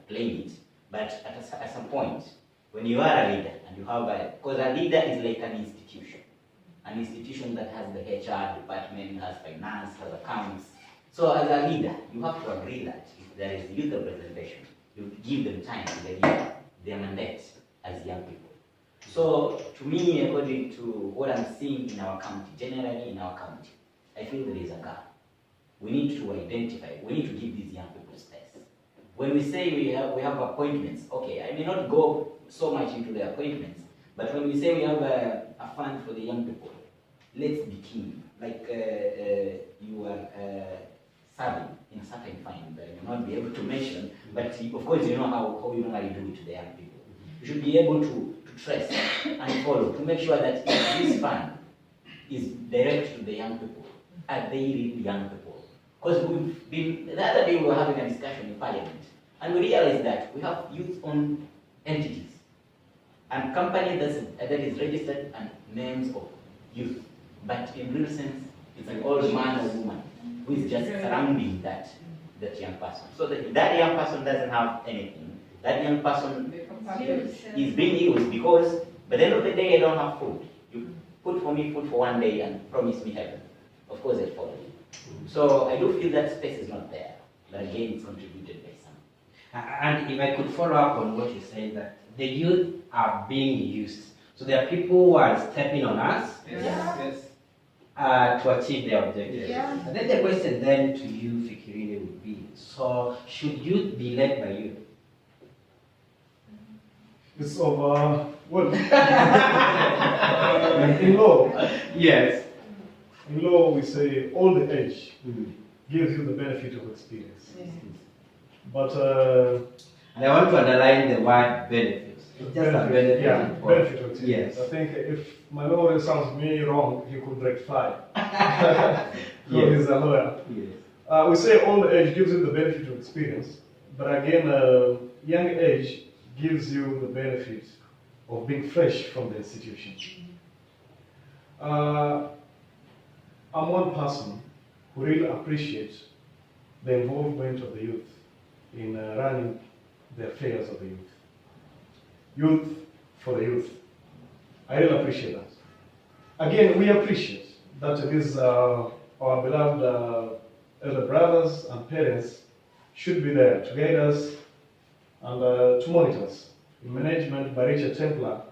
claim it, but at some point, when you are a leader and you have because a leader is like an institution that has the HR department, has finance, has accounts. So as a leader, you have to agree that if there is youth representation, you give them time to deliver their mandate as young people. So to me, according to what I'm seeing in our county, generally in our county, I feel there is a gap. We need to identify, we need to give these young people space. When we say we have appointments, okay, I may not go so much into the appointments, but when we say we have a fund for the young people, let's be keen. Like you are serving in a certain fund that I may not be able to mention, but of course you know how you normally do it to the young people. You should be able to trace and follow to make sure that if this fund is direct to the young people, are they really young people? Because the other day we were having a discussion in Parliament, and we realized that we have youth-owned entities and company that is registered and names of youth, but in real sense, it's an old man or woman who is just surrounding that young person. So that young person doesn't have anything. That young person is being used because by the end of the day, I don't have food. You put for me food for one day and promise me heaven. Of course, I'll follow you. So I do feel that space is not there, but again, it's contributed by some. And if I could follow up on what you said, that the youth are being used. So there are people who are stepping on us to achieve their objectives. And then the question then to you, Fikirine, would be, so should youth be led by youth? It's over, well, in law, yes. In law we say old age gives you the benefit of experience. But and I want to underline the word benefits. It's just a benefit. Yeah, benefit of experience. Yes. I think if my lawyer sounds me wrong, he could rectify. So he's a lawyer. Yes. We say old age gives you the benefit of experience, but again, young age gives you the benefit of being fresh from the institution. I'm one person who really appreciates the involvement of the youth in running the affairs of the youth. Youth for the youth. I really appreciate that. Again, we appreciate that these our beloved elder brothers and parents should be there to guide us and to monitor us. In management by Richard Templar,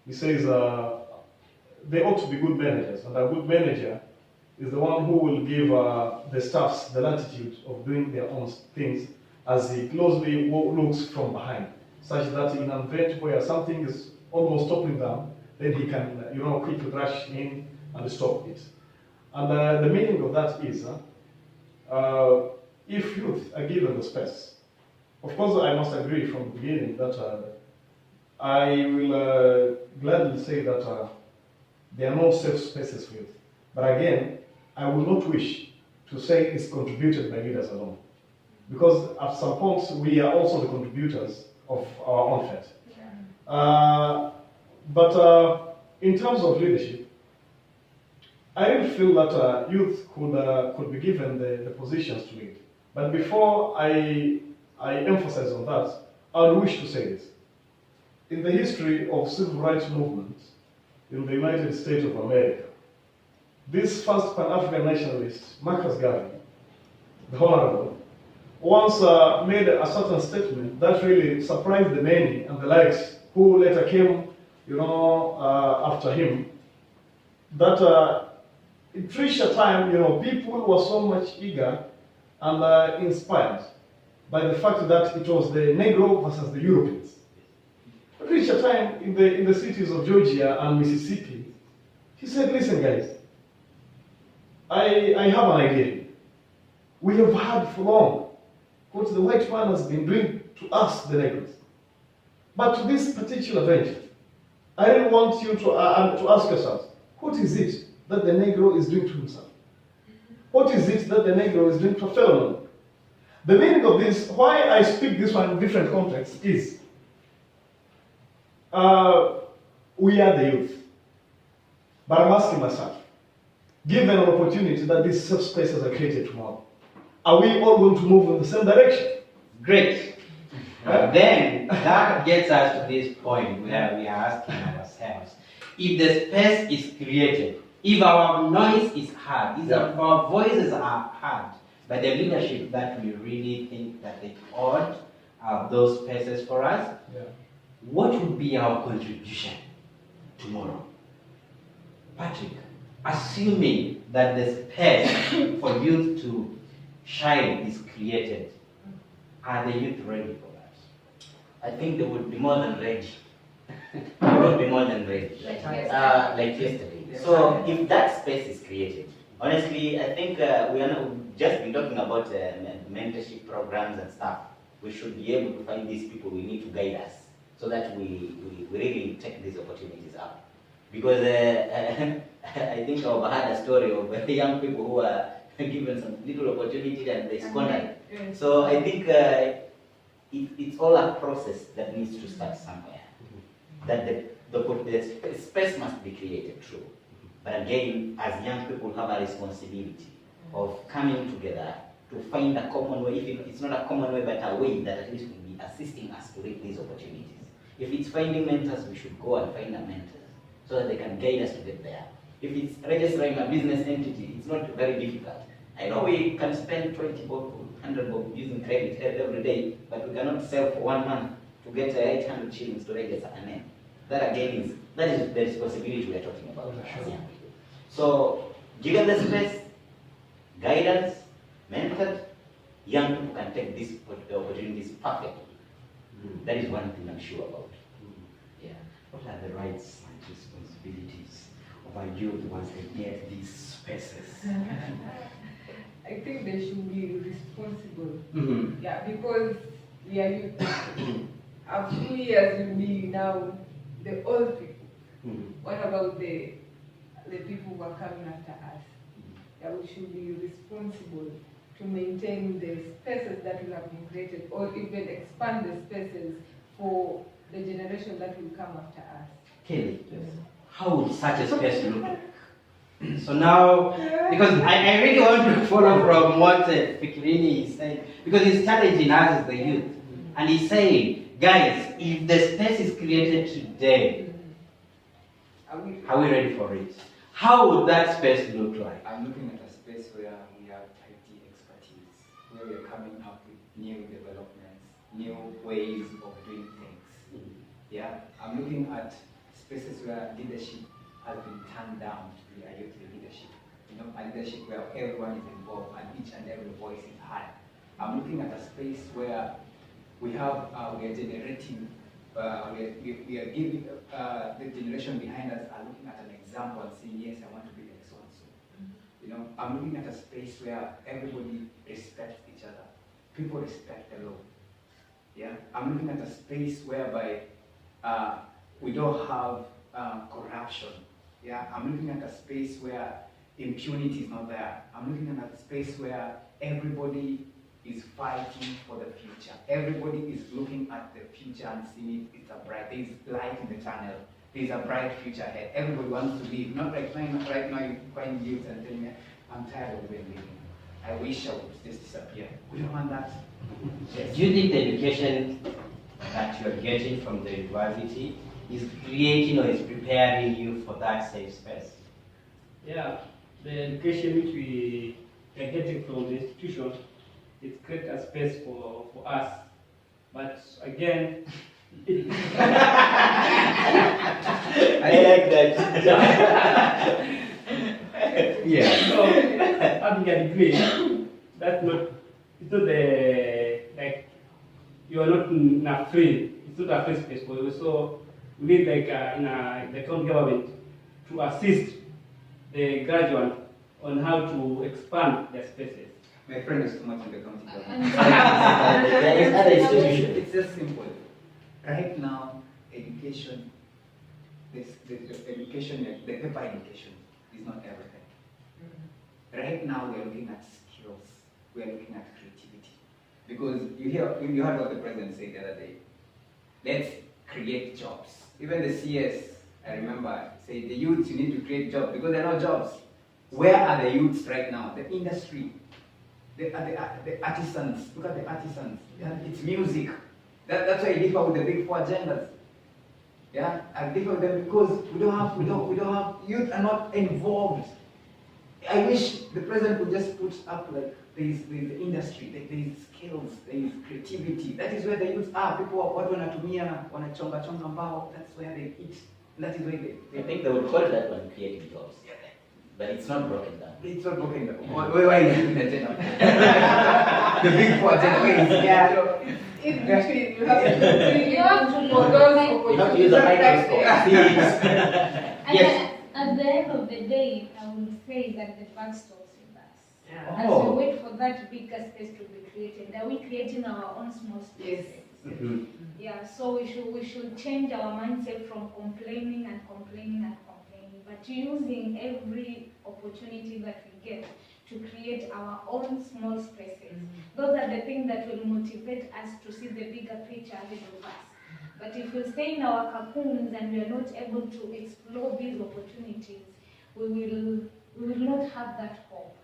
he says they ought to be good managers, and a good manager is the one who will give the staffs the latitude of doing their own things as he closely looks from behind, such that in an event where something is almost toppling down, then he can, quickly rush in and stop it. And the meaning of that is, if youth are given the space, of course I must agree from the beginning that I will gladly say that there are no safe spaces for youth. But again, I will not wish to say it's contributed by leaders alone. Because at some points, we are also the contributors of our own fate. But in terms of leadership, I really feel that youth could be given the positions to lead. But before I emphasize on that, I wish to say this. In the history of civil rights movement in the United States of America, this first Pan-African nationalist, Marcus Garvey, the Honorable, once made a certain statement that really surprised the many and the likes who later came, after him, that it reached a time, people were so much eager and inspired by the fact that it was the Negro versus the Europeans. It reached a time in the cities of Georgia and Mississippi. He said, listen guys, I have an idea. We have heard for long what the white man has been doing to us, the Negroes. But to this particular venture, I really want you to ask yourselves, what is it that the Negro is doing to himself? What is it that the Negro is doing to a fellow Negro? The meaning of this, why I speak this one in different contexts, is we are the youth. But I'm asking myself, given an opportunity that these safe spaces are created tomorrow, are we all going to move in the same direction? Great. Then that gets us to this point where we are asking ourselves, if the space is created, if our noise is heard, if our voices are heard by the leadership that we really think that they ought those spaces for us, what would be our contribution tomorrow? Patrick, assuming that the space for youth to shine is created, are the youth ready for that? I think they would be more than ready. They would be more than ready. Like yesterday. So if that space is created, honestly, I think we are not just been talking about mentorship programs and stuff. We should be able to find these people. We need to guide us so that we really take these opportunities up. Because I think I've had a story of young people who are given some little opportunity and they squander it. So I think it's all a process that needs to start somewhere. That the space must be created, true. But again, as young people have a responsibility of coming together to find a common way. If it's not a common way, but a way that at least will be assisting us to reach these opportunities. If it's finding mentors, we should go and find a mentor so that they can guide us to get there. If it's registering a business entity, it's not very difficult. I know we can spend 20 bob, 100 bob using credit every day, but we cannot sell for 1 month to get 800 shillings to register a name. That again is the responsibility we are talking about as young people. So, given the space, guidance, mentored, young people can take these opportunities perfectly. That is one thing I'm sure about. Yeah. What are the rights and responsibilities of our youth once they get these spaces? I think they should be responsible. Yeah, because we are youth. A few years will be now the old people. What about the people who are coming after us? Yeah, we should be responsible to maintain the spaces that will have been created, or even expand the spaces for the generation that will come after us. Kelly, how would such a space look like? So now, because I really want to follow from what Fikirini is saying, because he's challenging us as the youth, and he's saying, guys, if the space is created today, are we ready for it? How would that space look like? I'm looking at a space where we have IT expertise, where we are coming up with new developments, new ways of doing things. Yeah, I'm looking at spaces where leadership has been turned down to be a youth leadership. You know, a leadership where everyone is involved and each and every voice is heard. I'm looking at a space where we are generating, we are giving, the generation behind us are looking at an example and saying, yes, I want to be like so and so. You know, I'm looking at a space where everybody respects each other. People respect the law. Yeah, I'm looking at a space whereby we don't have corruption. Yeah, I'm looking at a space where impunity is not there. I'm looking at a space where everybody is fighting for the future. Everybody is looking at the future and seeing it's a bright, there's light in the tunnel. There's a bright future ahead. Everybody wants to live. Not right now you find youth and telling me, I'm tired of living. I wish I would just disappear. We don't want that. Yes. Do you think the education that you're getting from the university is creating or is preparing you for that safe space? Yeah, the education which we are getting from the institution, it creates a space for us. But again, I like that. Yeah. So having a degree, it's not like you are not in a free. It's not a free space for you. So we need like the county government to assist the graduate on how to expand their spaces. My friend is too much in the county government. There is other institutions. It's just simple. Right now, education, the education, the paper education is not everything. Right now, we are looking at skills. We are looking at creativity. Because you heard what the president said the other day. Let's create jobs. Even the CS, I remember, said the youths, you need to create jobs because there are no jobs. Where are the youths right now? The industry, the artisans. Look at the artisans. It's music. That's why I differ with the big four agendas. Yeah, I differ with them because we don't have youth are not involved. I wish the president would just put up like there's the industry, there's skills, there's creativity. That is where the youth are. People watu wanatumia wanachonga mbao. That's where they eat. That is where they I think they would call that one creative jobs. But it's not broken down. It's not broken down. Why is it in the agenda? The big four agenda. Yeah. In between, you have to for those You have to use a microscope. Yes. At the end of the day, I would say that the buck stops with us. As we wait for that bigger space to be created, are we creating our own small spaces? Mhm. Yeah, so we should change our mindset from complaining, but using every opportunity that we get to create our own small spaces. Those are the things that will motivate us to see the bigger picture ahead of us. But if we stay in our cocoons and we are not able to explore these opportunities, we will not have that hope.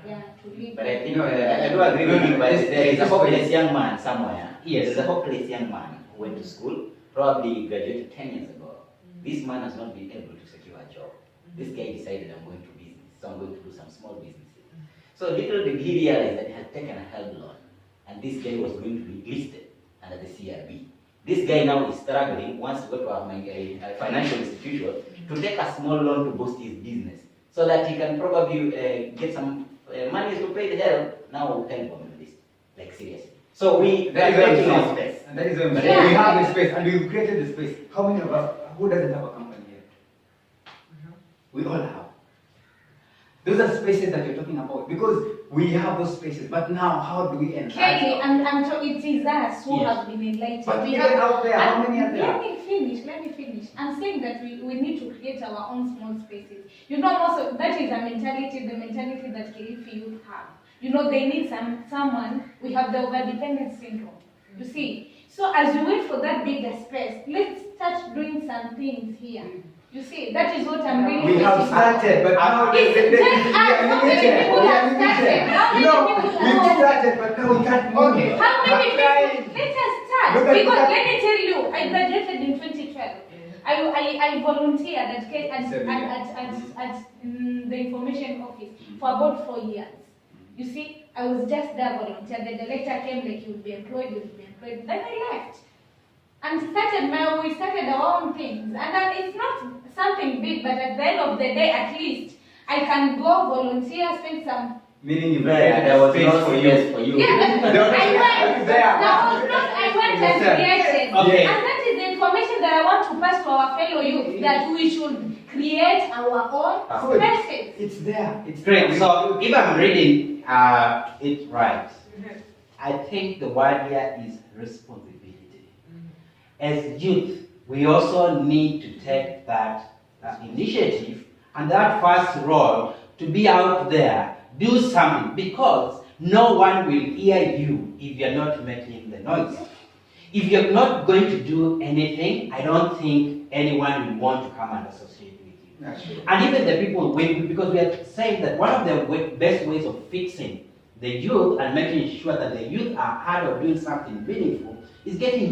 Yeah, to live. But I think I do agree with you, but there is a hopeless young man somewhere. Yes. There's a hopeless young man who went to school, probably graduated 10 years ago. This man has not been able to secure a job. This guy decided, I'm going to business, so I'm going to do some small businesses. So little did he realize that he had taken a held loan, and this guy was going to be listed under the CRB. This guy now is struggling, wants to go to a financial institution to take a small loan to boost his business, so that he can probably get some money to pay the help. Now we'll help him with this, like seriously. So we are creating our space. And that is when we have the space, and we've created the space. How many of us, who doesn't have a company here? We all have. Those are spaces that you're talking about, because we have those spaces, but now how do we enlarge? Kelly, it is us who have been enlightened. But We even have, out there, how many are there? Let me finish. I'm saying that we need to create our own small spaces. You know, also that is the mentality that Kilifi Youth have. You know, they need someone. We have the overdependence syndrome. You see, so as we wait for that bigger space, let's start doing some things here. You see, that is what I'm really We have started, but now How many people have started? We've started, but now we can't move. Okay. How many people? Let us start. Because let me tell you, I graduated in 2012. I volunteered at the information office for about 4 years. You see, I was just there volunteer. The director came like, you'll be employed. Then I left. And we started our own things. And then it's not something big, but at the end of the day, at least, I can go volunteer, spend some... Meaning you There was no space for you. Yeah, but I went and created. Okay. And that is the information that I want to pass to our fellow youth, that we should create our own spaces. It's there. It's Great. there. So if I'm reading it right, I think the word here is responsibility. As youth, we also need to take that initiative and that first role to be out there, do something, because no one will hear you if you're not making the noise. If you're not going to do anything, I don't think anyone will want to come and associate with you. That's true. And even the people, because we are saying that one of the best ways of fixing the youth and making sure that the youth are part of doing something meaningful is getting